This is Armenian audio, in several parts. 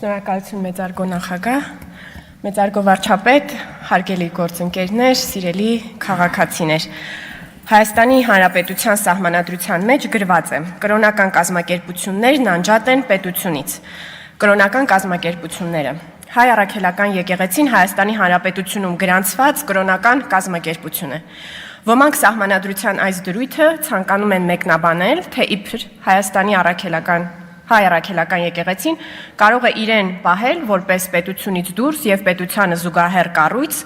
Շնորհակալություն մեծարգո նախագահ, մեծարգո վարչապետ, հարգելի գործընկերներ, սիրելի քաղաքացիներ։ Հայաստանի Հանրապետության Սահմանադրության մեջ գրված է. կրոնական կազմակերպություններն անջատ են պետությունից։ Կրոնական կազմակերպությունները Հայ առաքելական եկեղեցին Հայաստանի Հանրապետությունում գրանցված կրոնական կազմակերպություն է։ Ոմանք Սահմանադրության այս դրույթը ցանկանում են մեկնաբանել, թե իբր Հայ առաքելական եկեղեցին կարող է իրեն պահել որպես պետությունից դուրս եւ պետությանը զուգահեռ կառույց,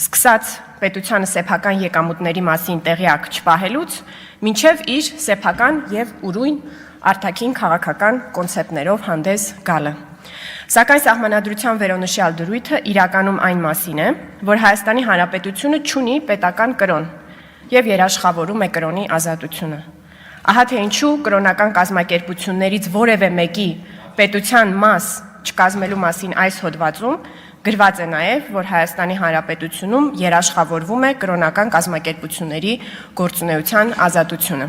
սկսած պետությանը սեփական եկամուտների մասին տեղյակ չպահելուց, մինչեւ իր սեփական եւ ուրույն արտաքին քաղաքական կոնցեպտներով հանդես գալը։ Սակայն Սահմանադրության վերոնշյալ դրույթը իրականում այն մասին է, որ Հայաստանի Հանրապետությունը չունի պետական կրոն եւ երաշխավորում է կրոնի ազատությունը։ Ահա թե ինչու կրոնական կազմակերպություններից որևէ մեկի պետության մաս չկազմելու մասին այս հոդվածում գրված է նաև, որ Հայաստանի Հանրապետությունում երաշխավորվում է կրոնական կազմակերպությունների գործունեության ազատությունը։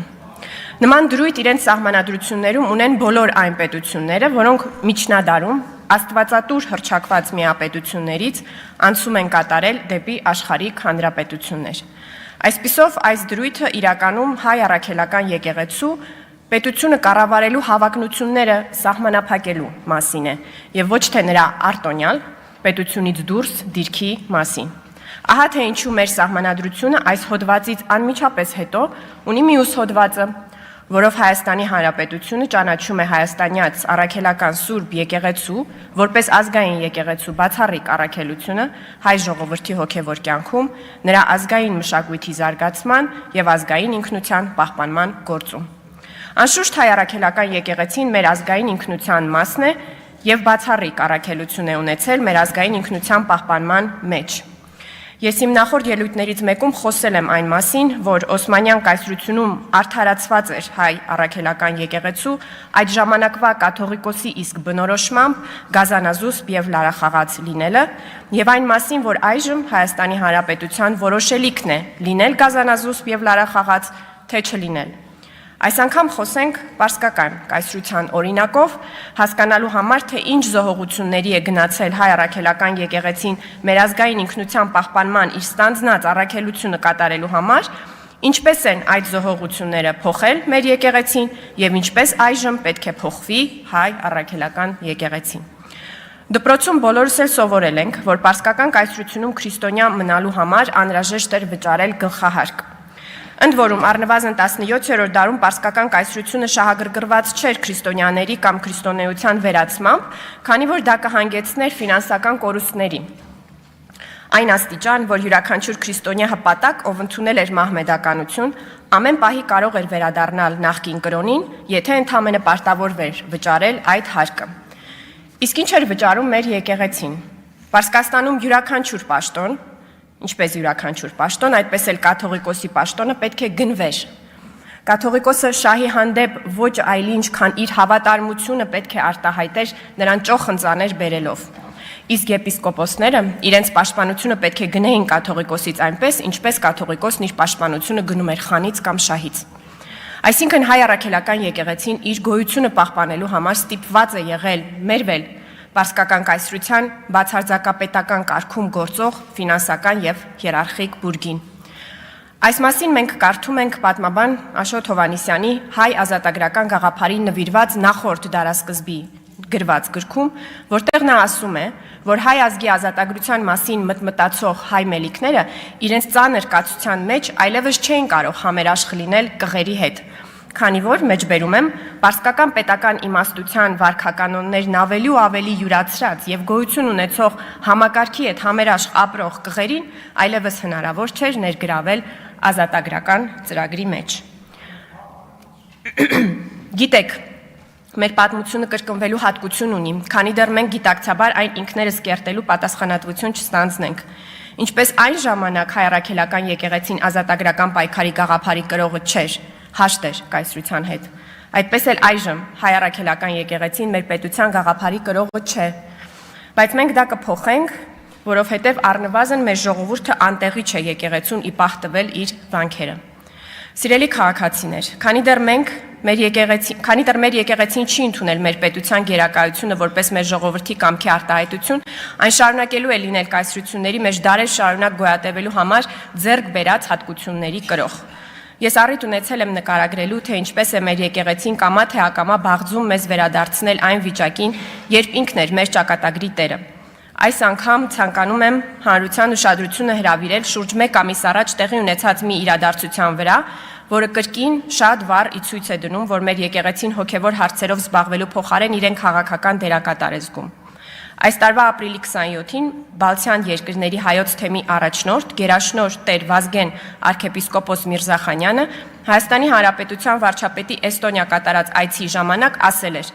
Նման դրույթ իրենց սահմանադրություններում ունեն բոլոր այն պետությունները, որոնք միջնադարում աստվածատուր հռչակված միապետություններից անցում են կատարել դեպի աշխարհիկ հանրապետություններ։ Այսպիսով այս դրույթը իրականում Հայ առաքելական եկեղեցու պետությունը կառավարելու հավակնությունները սահմանափակելու մասին է եւ ոչ թե նրա արտոնյալ պետությունից դուրս դիրքի մասին։ Ահա թե ինչու մեր սահմանադրությունը այս հոդվածից անմիջապես հետո ունի մյուս հոդվածը, որով Հայաստանի Հանրապետությունը ճանաչում է հայաստանյաց առաքելական Սուրբ եկեղեցու որպես ազգային եկեղեցու բացառիկ առաքելությունը հայ ժողովրդի հոգևոր կյանքում, նրա ազգային մշակույթի զարգացման եւ ազգային ինքնության պահպանման գործում։ Անշուշտ հայ առաքելական եկեղեցին մեր ազգային ինքնության մասն է եւ բացառիկ առաքելություն է ունեցել մեր ազգային ինքնության պահպանման մեջ։ Ես իմ նախորդ ելույթներից մեկում խոսել եմ այն մասին, որ Օսմանյան կայսրությունում արդարացված էր հայ առաքելական եկեղեցու այդ ժամանակվա կաթողիկոսի իսկ բնորոշմամբ գազանազուսպ եւ լարախաղաց լինելը եւ այն մասին, որ այժմ Հայաստանի Հանրապետության որոշելիքն է լինել գազանազուսպ եւ լարախաղաց, թե չլինել։ Այս անգամ խոսենք պարսկական կայսրության օրինակով, հասկանալու համար, թե ինչ զոհողությունների է գնացել հայ առաքելական եկեղեցին մեր ազգային ինքնության պահպանման իր ստանձնած առաքելությունը կատարելու համար, ինչպես են այդ զոհողությունները փոխել մեր եկեղեցին եւ ինչպես այժմ պետք է փոխվի հայ առաքելական եկեղեցին։ Դպրոցում բոլորս էլ սովորել ենք, որ պարսկական կայսրությունում քրիստոնյա մնալու համար անհրաժեշտ էր վճարել գլխահարկ։ Ընդ որում առնվազն 17-րդ դարում պարսկական կայսրությունը շահագրգռված չէր քրիստոնյաների կամ քրիստոնեության վերացմամբ, քանի որ դա կհանգեցներ ֆինանսական կորուստների։ Այն աստիճան, որ յուրաքանչյուր քրիստոնյա հպատակ, ով ընդունել էր մահմեդականություն, ամեն պահի կարող էր վերադառնալ նախկին կրոնին, եթե ընդամենը պարտավորվեր վճարել այդ հարկը։ Իսկ ինչ էր վճարում մեր եկեղեցին։ Պարսկաստանում յուրաքանչյուր պաշտոն, ինչպես յուրաքանչյուր պաշտոն, այդպես էլ կաթողիկոսի պաշտոնը պետք է գնվեր։ Կաթողիկոսը շահի հանդեպ ոչ այլ ինչ, քան իր հավատարմությունը պետք է արտահայտեր նրան ճոխ ընծաներ բերելով։ Իսկ եպիսկոպոսները իրենց պաշտպանությունը պետք է գնեին կաթողիկոսից այնպես, ինչպես կաթողիկոսն իր պաշտպանությունը գնում էր խանից կամ շահից։ Այսինքն հայ առաքելական եկեղեցին իր գոյությունը պահպանելու համար ստիպված է եղել մերվել պարսկական կայսրության բացարձակապետական կարգում գործող ֆինանսական եւ հիերարխիկ բուրգին։ Այս մասին մենք կարդում ենք պատմաբան Աշոտ Հովհաննիսյանի հայ ազատագրական գաղափարին նվիրված նախորդ դարասկզբի գրված գրքում, որտեղ նա ասում է, որ հայ ազգի ազատագրության մասին մտածող հայ մելիքները իրենց ծանր կացության մեջ այլևս չէին կարող համերաշխ լինել կղերի հետ, քանի որ մեջբերում եմ պարսկական պետական իմաստության վարքականոններն ավելի ու ավելի յուրացրած եւ գոյություն ունեցող համակարգի հետ համերաշխ ապրող կղերին այլևս հնարավոր չէր ներգրավել ազատագրական ծրագրի մեջ։ Գիտեք, մեր պատմությունը կրկնվելու հատկություն ունի, քանի դեռ մենք գիտակցաբար այն ինքներս կերտելու պատասխանատվություն չստանձնենք։ Ինչպես այն ժամանակ հայ առաքելական եկեղեցին ազատագրական պայքարի գաղափարի կրողը չէր, հաշտ էր կայսրության հետ։ Այդպես էլ այժմ հայ առաքելական եկեղեցին մեր պետության գաղափարի կրողը չէ։ Բայց մենք դա կփոխենք, որովհետև առնվազն մեր ժողովուրդը անտեղի չէ եկեղեցուն ի պահ տվել իր վանքերը։ Սիրելի քաղաքացիներ, քանի դեռ մենք քանի դեռ մեր եկեղեցին չի ընդունել մեր պետության գերակայությունը որպես մեր ժողովրդի կամքի արտահայտություն, այն շարունակելու է լինել կայսրությունների մեջ դարեր շարունակ գոյատևելու համար ձեռք բերած հատկությունների կրող։ Ես առիթ ունեցել եմ նկարագրելու, թե ինչպես է մեր եկեղեցին կամա թե ակամա բաղձում մեզ վերադարձնել այն վիճակին, երբ ինքն էր մեր ճակատագրի տերը։ Այս անգամ ցանկանում եմ հանրության ուշադրությունը հրավիրել շուրջ 1 ամիս առաջ տեղի ունեցած մի իրադարձության վրա, որը կրկին շատ վառ ի ցույց է դնում, որ մեր եկեղեցին հոգևոր հարցերով զբաղվելու փոխարեն իրեն քաղաքական դերակատար է զգում։ Այս տարվա ապրիլի 27-ին Բալթյան երկրների հայոց թեմի առաջնորդ գերաշնորհ Տեր Վազգեն arczepiskopos Միրզախանյանը Հայաստանի Հանրապետության վարչապետի Էստոնիա կատարած այցի ժամանակ ասել էր.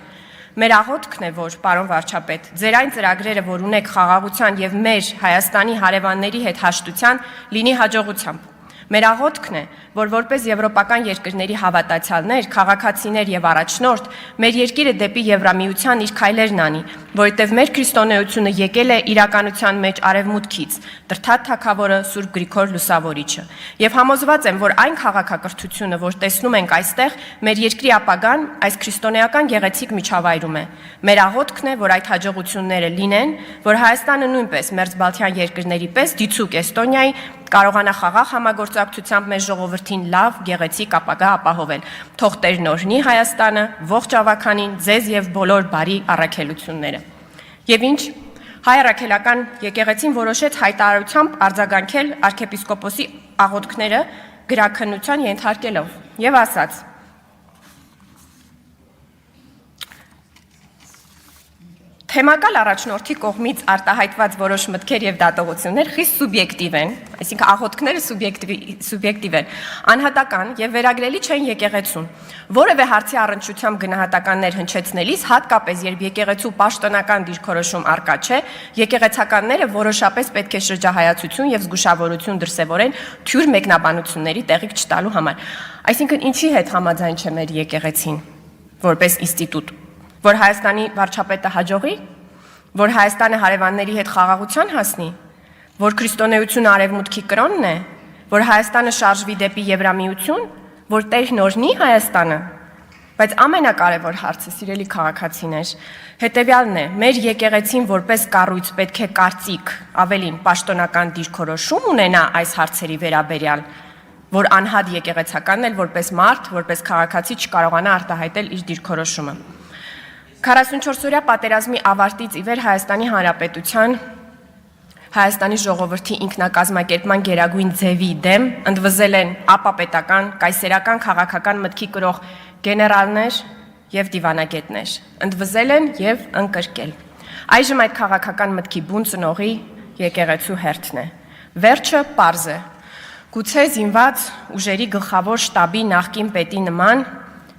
Մեր աղոթքն է, որ պարոն վարչապետ, ձեր այն ծրագրերը, որ ունեք խաղաղության եւ մեր Հայաստանի հարևանների հետ հաշտության, լինի հաջողությամբ։ Մեր աղոթքն է, որ որպես եվրոպական երկրների հավատացյալներ, քաղաքացիներ եւ առաջնորդ, մեր երկիրը դեպի Եվրամիության իր քայլերն անի, որովհետեւ մեր քրիստոնեությունը եկել է իրականության մեջ արևմուտքից, Տրթատ թագավորը Սուրբ Գրիգոր Լուսավորիչը։ Եվ համոզված եմ, որ այն քաղաքակրթությունը, որ տեսնում ենք այստեղ, մեր երկրի ապագան այս քրիստոնեական գեղեցիկ միջավայրում է։ Մեր աղոթքն է, որ այդ հաջողությունները լինեն, որ Հայաստանը նույնպես մերձբալթյան երկրների պես դիցուկ Էստոնիայի կարողանա խաղաղ համագործակցությամբ մեր ժողովրդին լավ, գեղեցիկ ապագա ապահովել։ Թող Տերն օրհնի Հայաստանը, ողջ ավականին, ձեզ եւ բոլոր բարի առաքելությունները։ Եվ ինչ, հայ առաքելական եկեղեցին որոշեց հայտարարությամբ արձագանքել arczepiskoposi աղոթքները գրաքննության ենթարկելով եւ ասաց. Թեմակալ առաջնորդի կողմից արտահայտված որոշ մտքեր եւ դատողություններ խիստ սուբյեկտիվ են, այսինքն աղոթքները սուբյեկտիվ են, անհատական եւ վերագրելի չեն եկեղեցուն։ Որևէ հարցի առնչությամբ գնահատականներ հնչեցնելիս, հատկապես երբ եկեղեցու պաշտոնական դիրքորոշում առկա չէ, եկեղեցականները որոշապես պետք է շրջահայացություն եւ զգուշավորություն դրսեւորեն թյուր մեկնաբանությունների տեղիք չտալու համար։ Այսինքն ինչի հետ համաձայն չէ մեր եկեղեցին որպես ինստիտուտ, որ Հայաստանի վարչապետը հաջողի, որ Հայաստանը հարևանների հետ խաղաղության հասնի, որ քրիստոնեությունը արևմուտքի կրոնն է, որ Հայաստանը շարժվի դեպի Եվրամիություն, որ Տերն օրհնի Հայաստանը։ Բայց ամենակարևոր հարցը, սիրելի քաղաքացիներ, հետևյալն է. մեր եկեղեցին որպես կառույց պետք է կարծիք, ավելին պաշտոնական դիրքորոշում ունենա այս հարցերի վերաբերյալ, որ անհատ եկեղեցականն էլ որպես մարդ, որպես քաղաքացի չկարողանա արտահայտել իր դիրքորոշումը։ 44-օրյա պատերազմի ավարտից ի վեր Հայաստանի Հանրապետության Հայաստանի ժողովրդի ինքնակազմակերպման գերագույն ձևի դեմ ընդվզել են ապապետական, կայսերական քաղաքական մտքի կրող գեներալներ եւ դիվանագետներ, ընդվզել են եւ ընկրկել։ Այժմ այդ քաղաքական մտքի բուն ծնողի եկեղեցու հերթն է։ Վերջը պարզ է։ Գուցե զինված ուժերի գլխավոր շտաբի նախկին պետի նման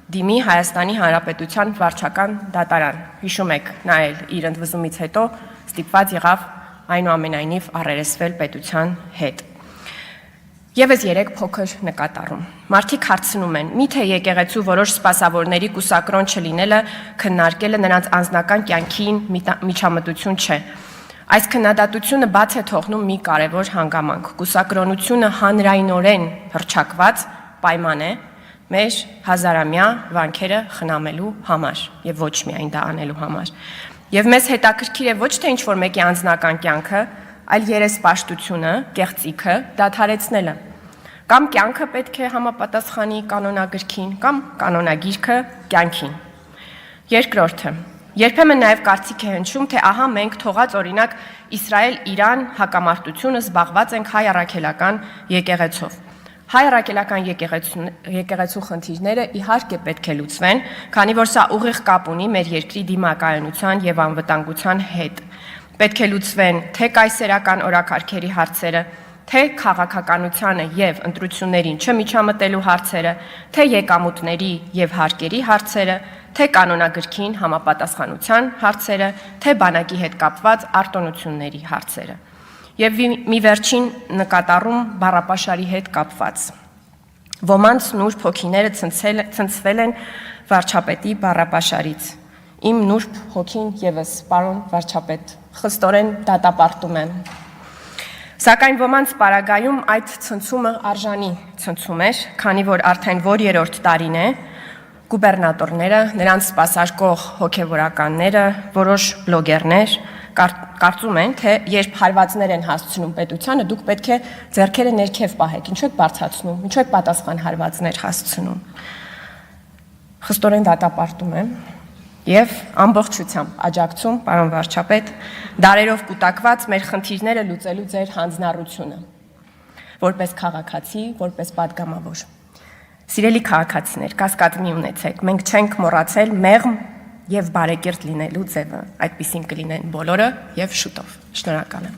դիմի Հայաստանի Հանրապետության վարչական դատարան։ Հիշում եք, նա էլ իր ընդվզումից հետո ստիպված եղավ այնուամենայնիվ առերեսվել պետության հետ։ Եվս 3 փոքր նկատառում։ Մարդիկ հարցնում են, միթե եկեղեցու որոշ սպասավորների կուսակրոն չլինելը քննարկելը նրանց անձնական կյանքին միջամտություն չէ։ Այս քննադատությունը բաց է թողնում մի կարևոր հանգամանք։ Կուսակրոնությունը հանրայնորեն հռչակված պայման է մեր հազարամյա վանքերը խնամելու համար եւ ոչ միայն դա անելու համար։ Եվ մեզ հետաքրքիր է ոչ թե ինչ-որ մեկի անձնական կյանքը, այլ երեսպաշտությունը, կեղծիքը դադարեցնելը։ Կամ կյանքը պետք է համապատասխանի կանոնագրքին, կամ կանոնագիրքը կյանքին։ Երկրորդը, երբեմն նաև կարծիք է հնչում, թե ահա մենք թողած օրինակ Իսրայել-Իրան հակամարտությունը զբաղված ենք հայ առաքելական եկեղեցով։ Հայ առաքելական եկեղեցու խնդիրները իհարկե պետք է լուծվեն, քանի որ սա ուղիղ կապ ունի մեր երկրի դիմակայունության եւ անվտանգության հետ։ Պետք է լուծվեն թե կայսերական օրակարգերի հարցերը, թե քաղաքականությանը եւ ընտրություններին չմիջամտելու հարցերը, թե եկամուտների եւ հարկերի հարցերը, թե կանոնագրքին համապատասխանության հարցերը, թե բանակի հետ կապված արտոնությունների հարցերը։ Եվ մի վերջին նկատառում բառապաշարի հետ կապված։ Ոմանց նուրբ հոգիները ցնցվել են վարչապետի բառապաշարից։ Իմ նուրբ հոգին եւս, պարոն վարչապետ, խստորեն դատապարտում եմ։ Սակայն ոմանց պարագայում այդ ցնցումը արժանի ցնցում էր, քանի որ արդեն որ երրորդ տարին է, գուբերնատորները, նրանց սպասարկող հոգևորականները, որոշ բլոգերներ կարծում են, թե երբ հարվածներ են հասցնում պետությանը, դուք պետք է ձեռքերը ներքև պահեք, ինչու եք բարձրացնում, ինչու եք պատասխան հարվածներ հասցնում։ Խստորեն դատապարտում եմ եւ ամբողջությամբ աջակցում, պարոն վարչապետ, դարերով կուտակված մեր խնդիրները լուծելու ձեր հանձնառությունը, որպես քաղաքացի, որպես պատգամավոր։ Սիրելի քաղաքացիներ, կասկած մի ունեցեք, մենք չենք մոռացել մեղմ եւ բարեկիրթ լինելու ձևը, այդպիսին կլինեն բոլորը եւ շուտով։ Շնորհակալ եմ։